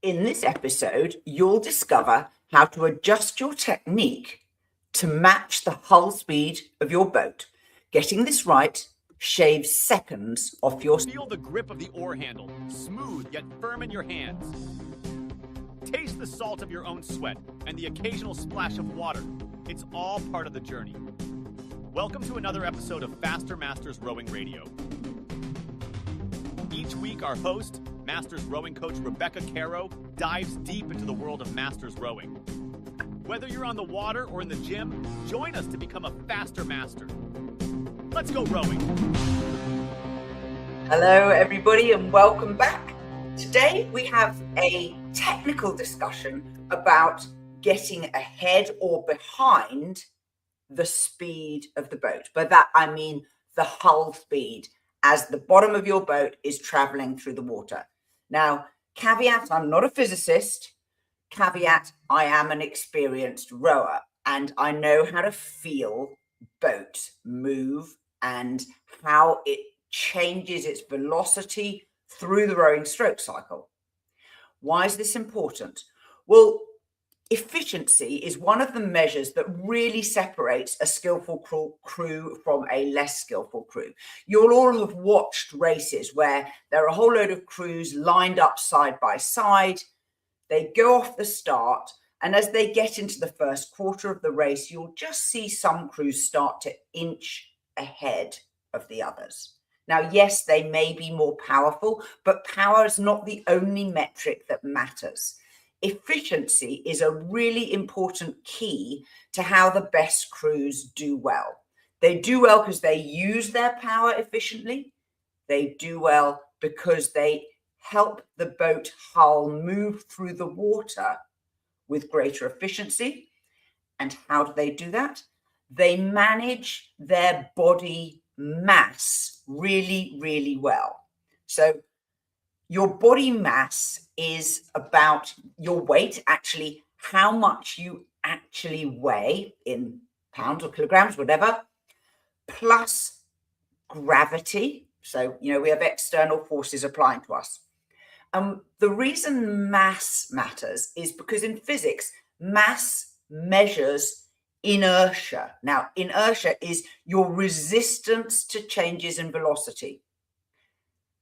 In this episode, you'll discover how to adjust your technique to match the hull speed of your boat. Getting this right shaves seconds off your... Feel the grip of the oar handle, smooth yet firm in your hands. Taste the salt of your own sweat and the occasional splash of water. It's all part of the journey. Welcome to another episode of Faster Masters Rowing Radio. Each week, our host, Masters rowing coach Rebecca Caro, dives deep into the world of Masters rowing. Whether you're on the water or in the gym, join us to become a faster master. Let's go rowing. Hello, everybody, and welcome back. Today, we have a technical discussion about getting ahead or behind the speed of the boat. By that, I mean the hull speed as the bottom of your boat is traveling through the water. Now, caveat, I'm not a physicist. Caveat, I am an experienced rower and I know how to feel boat move and how it changes its velocity through the rowing stroke cycle. Why is this important? Well, efficiency is one of the measures that really separates a skillful crew from a less skillful crew. You'll all have watched races where there are a whole load of crews lined up side by side. They go off the start, and as they get into the first quarter of the race, you'll just see some crews start to inch ahead of the others. Now, yes, they may be more powerful, but power is not the only metric that matters. Efficiency is a really important key to how the best crews do well. They do well because they use their power efficiently. They do well because they help the boat hull move through the water with greater efficiency. And how do they do that? They manage their body mass really, really well. So your body mass is about your weight, actually how much you actually weigh in pounds or kilograms, whatever, plus gravity. So, we have external forces applying to us. The reason mass matters is because in physics, mass measures inertia. Now, inertia is your resistance to changes in velocity.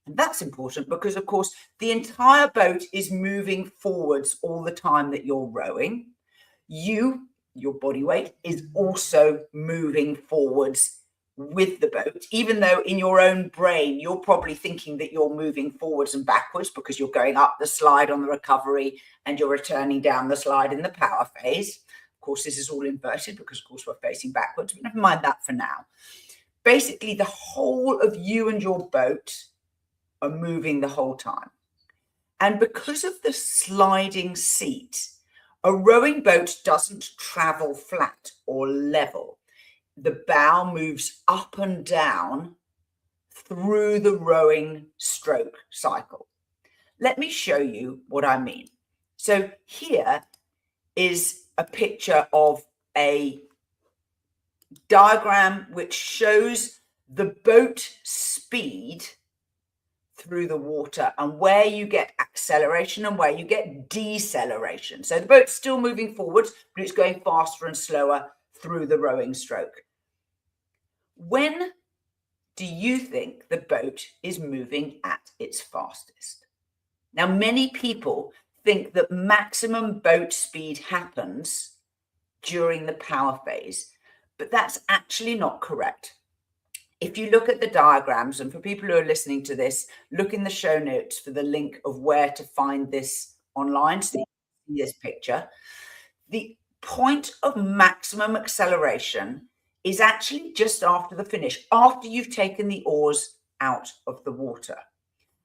And that's important because, of course, the entire boat is moving forwards all the time that you're rowing. Your body weight, is also moving forwards with the boat, even though in your own brain, you're probably thinking that you're moving forwards and backwards because you're going up the slide on the recovery and you're returning down the slide in the power phase. Of course, this is all inverted because, of course, we're facing backwards, but never mind that for now. Basically, the whole of you and your boat are moving the whole time. And because of the sliding seat, a rowing boat doesn't travel flat or level. The bow moves up and down through the rowing stroke cycle. Let me show you what I mean. So here is a picture of a diagram which shows the boat speed through the water and where you get acceleration and where you get deceleration. So the boat's still moving forwards, but it's going faster and slower through the rowing stroke. When do you think the boat is moving at its fastest? Now, many people think that maximum boat speed happens during the power phase, but that's actually not correct. If you look at the diagrams, and for people who are listening to this, look in the show notes for the link of where to find this online, so you can see this picture. The point of maximum acceleration is actually just after the finish, after you've taken the oars out of the water.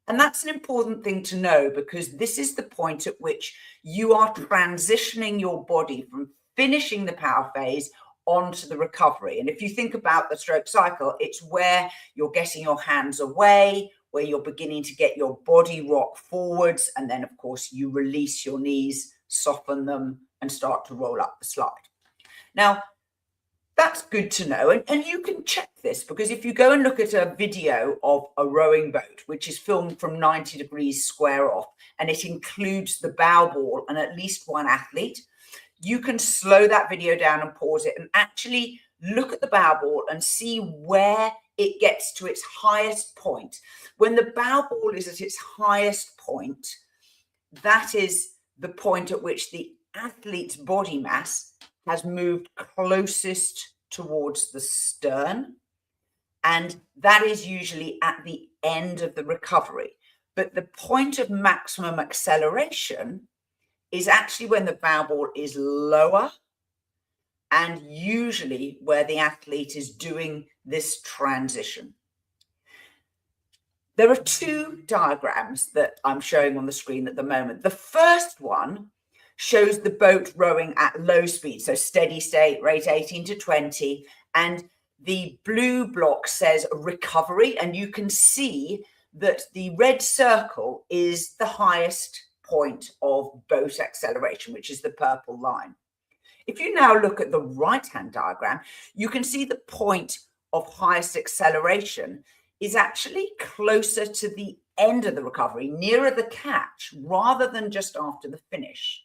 And that's an important thing to know because this is the point at which you are transitioning your body from finishing the power phase onto the recovery. And if you think about the stroke cycle, it's where you're getting your hands away, where you're beginning to get your body rock forwards. And then, of course, you release your knees, soften them, and start to roll up the slide. Now, that's good to know. And you can check this, because if you go and look at a video of a rowing boat, which is filmed from 90 degrees square off, and it includes the bow ball and at least one athlete, you can slow that video down and pause it and actually look at the bow ball and see where it gets to its highest point. When the bow ball is at its highest point, that is the point at which the athlete's body mass has moved closest towards the stern. And that is usually at the end of the recovery. But the point of maximum acceleration is actually when the bow ball is lower, and usually where the athlete is doing this transition. There are two diagrams that I'm showing on the screen at the moment. The first one shows the boat rowing at low speed, so steady state, rate 18 to 20, and the blue block says recovery, and you can see that the red circle is the highest point of boat acceleration, which is the purple line. If you now look at the right-hand diagram, you can see the point of highest acceleration is actually closer to the end of the recovery, nearer the catch, rather than just after the finish.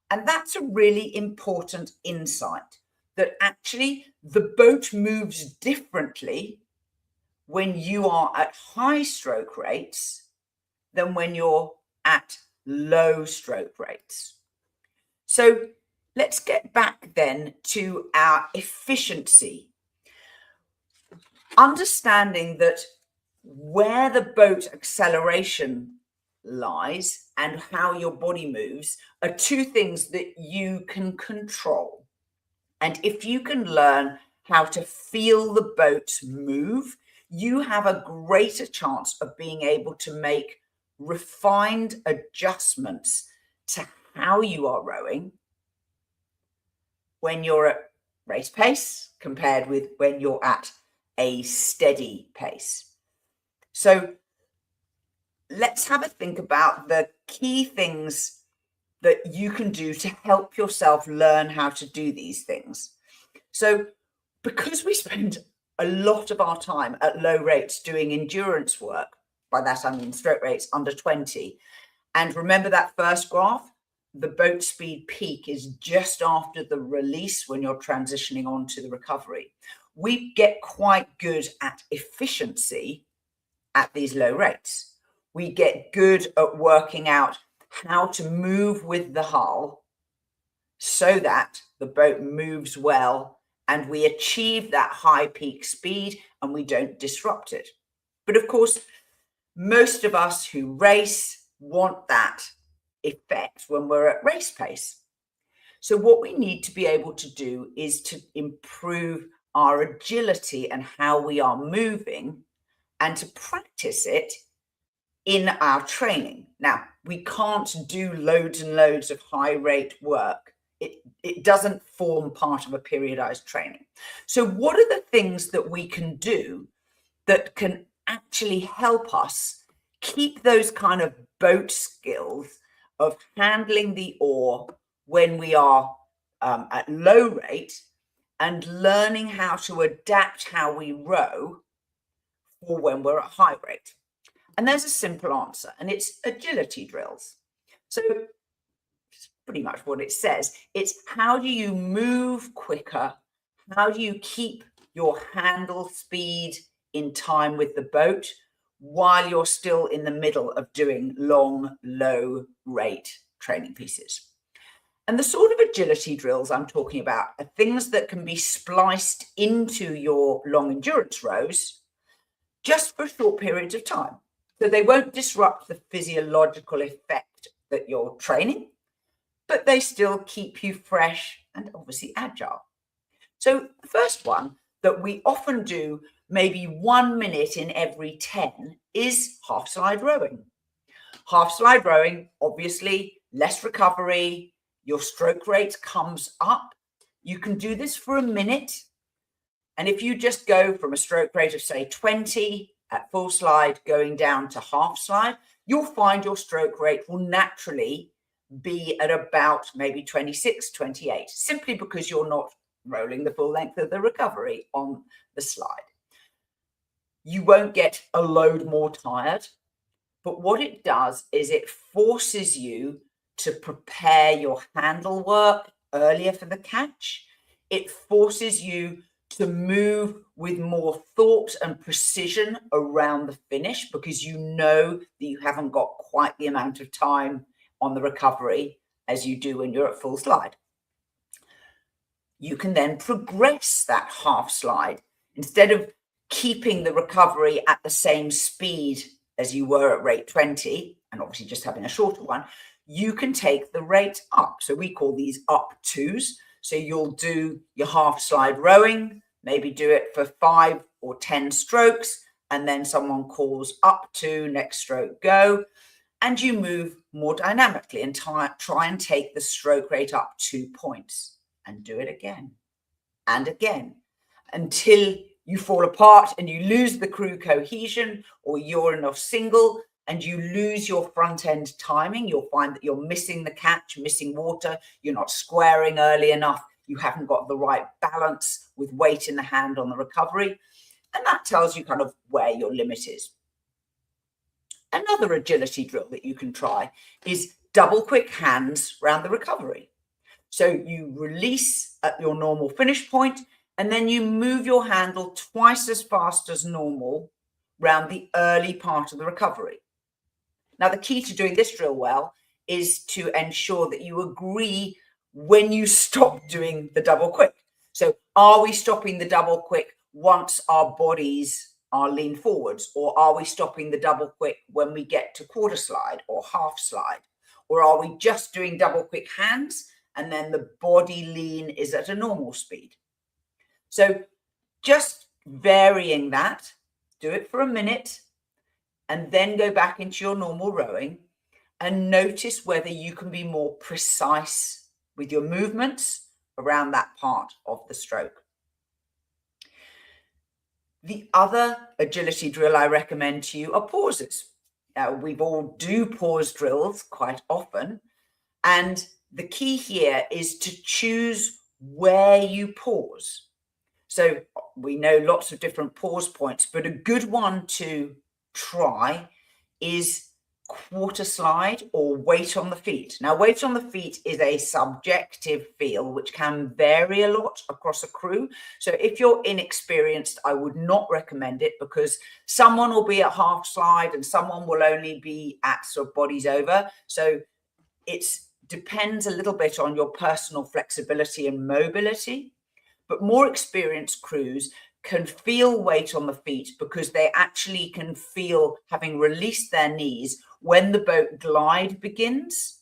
And that's a really important insight, that actually the boat moves differently when you are at high stroke rates than when you're at low stroke rates. So let's get back then to our efficiency. Understanding that where the boat acceleration lies and how your body moves are two things that you can control. And if you can learn how to feel the boat move, you have a greater chance of being able to make refined adjustments to how you are rowing when you're at race pace compared with when you're at a steady pace. So let's have a think about the key things that you can do to help yourself learn how to do these things. So because we spend a lot of our time at low rates doing endurance work, by that I mean stroke rates under 20, and remember that first graph, the boat speed peak is just after the release when you're transitioning on to the recovery. We get quite good at efficiency at these low rates. We get good at working out how to move with the hull so that the boat moves well and we achieve that high peak speed and we don't disrupt it. But of course, most of us who race want that effect when we're at race pace. So what we need to be able to do is to improve our agility and how we are moving, and to practice it in our training. Now, we can't do loads and loads of high rate work. It doesn't form part of a periodized training. So what are the things that we can do that can actually help us keep those kind of boat skills of handling the oar when we are at low rate, and learning how to adapt how we row for when we're at high rate? And there's a simple answer, and it's agility drills. So it's pretty much what it says. It's how do you move quicker? How do you keep your handle speed in time with the boat while you're still in the middle of doing long, low rate training pieces? And the sort of agility drills I'm talking about are things that can be spliced into your long endurance rows just for short periods of time. So they won't disrupt the physiological effect that you're training, but they still keep you fresh and obviously agile. So the first one that we often do, maybe 1 minute in every 10, is half slide rowing. Half slide rowing, obviously less recovery, your stroke rate comes up. You can do this for a minute. And if you just go from a stroke rate of say 20 at full slide going down to half slide, you'll find your stroke rate will naturally be at about maybe 26, 28, simply because you're not rolling the full length of the recovery on the slide. You won't get a load more tired, but what it does is it forces you to prepare your handle work earlier for the catch. It forces you to move with more thought and precision around the finish because you know that you haven't got quite the amount of time on the recovery as you do when you're at full slide. You can then progress that half slide. Instead of keeping the recovery at the same speed as you were at rate 20, and obviously just having a shorter one, you can take the rate up. So we call these up twos. So you'll do your half slide rowing, maybe do it for 5 or 10 strokes, and then someone calls up to, next stroke, go. And you move more dynamically and try and take the stroke rate up 2 points and do it again and again until you fall apart and you lose the crew cohesion, or you're in a single and you lose your front end timing. You'll find that you're missing the catch, missing water. You're not squaring early enough. You haven't got the right balance with weight in the hand on the recovery. And that tells you kind of where your limit is. Another agility drill that you can try is double quick hands around the recovery. So you release at your normal finish point, and then you move your handle twice as fast as normal around the early part of the recovery. Now, the key to doing this drill well is to ensure that you agree when you stop doing the double quick. So are we stopping the double quick once our bodies are leaned forwards, or are we stopping the double quick when we get to quarter slide or half slide? Or are we just doing double quick hands and then the body lean is at a normal speed? So just varying that, do it for a minute and then go back into your normal rowing and notice whether you can be more precise with your movements around that part of the stroke. The other agility drill I recommend to you are pauses. Now, we all do pause drills quite often, and the key here is to choose where you pause. So we know lots of different pause points, but a good one to try is quarter slide or weight on the feet. Now, weight on the feet is a subjective feel which can vary a lot across a crew. So if you're inexperienced, I would not recommend it because someone will be at half slide and someone will only be at sort of bodies over. So it depends a little bit on your personal flexibility and mobility. But more experienced crews can feel weight on the feet because they actually can feel, having released their knees, when the boat glide begins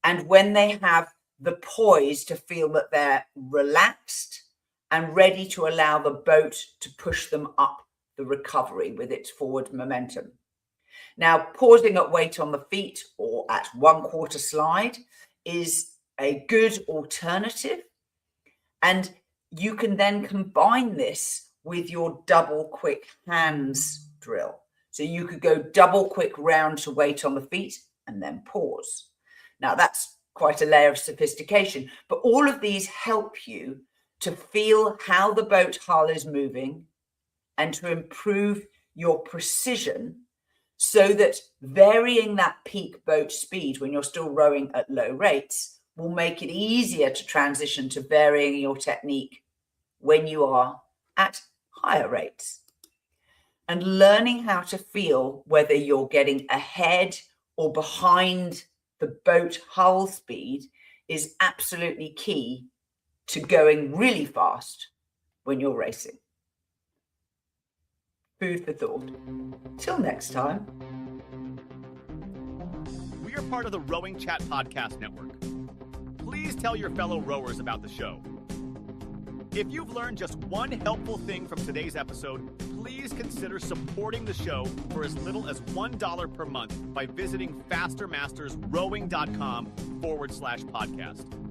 and when they have the poise to feel that they're relaxed and ready to allow the boat to push them up the recovery with its forward momentum. Now, pausing at weight on the feet or at 1/4 slide is a good alternative. And you can then combine this with your double quick hands drill. So you could go double quick round to weight on the feet and then pause. Now that's quite a layer of sophistication, but all of these help you to feel how the boat hull is moving and to improve your precision so that varying that peak boat speed when you're still rowing at low rates will make it easier to transition to varying your technique when you are at higher rates. And learning how to feel whether you're getting ahead or behind the boat hull speed is absolutely key to going really fast when you're racing. Food for thought. Till next time. We are part of the Rowing Chat Podcast Network. Please tell your fellow rowers about the show. If you've learned just one helpful thing from today's episode, please consider supporting the show for as little as $1 per month by visiting fastermastersrowing.com/podcast.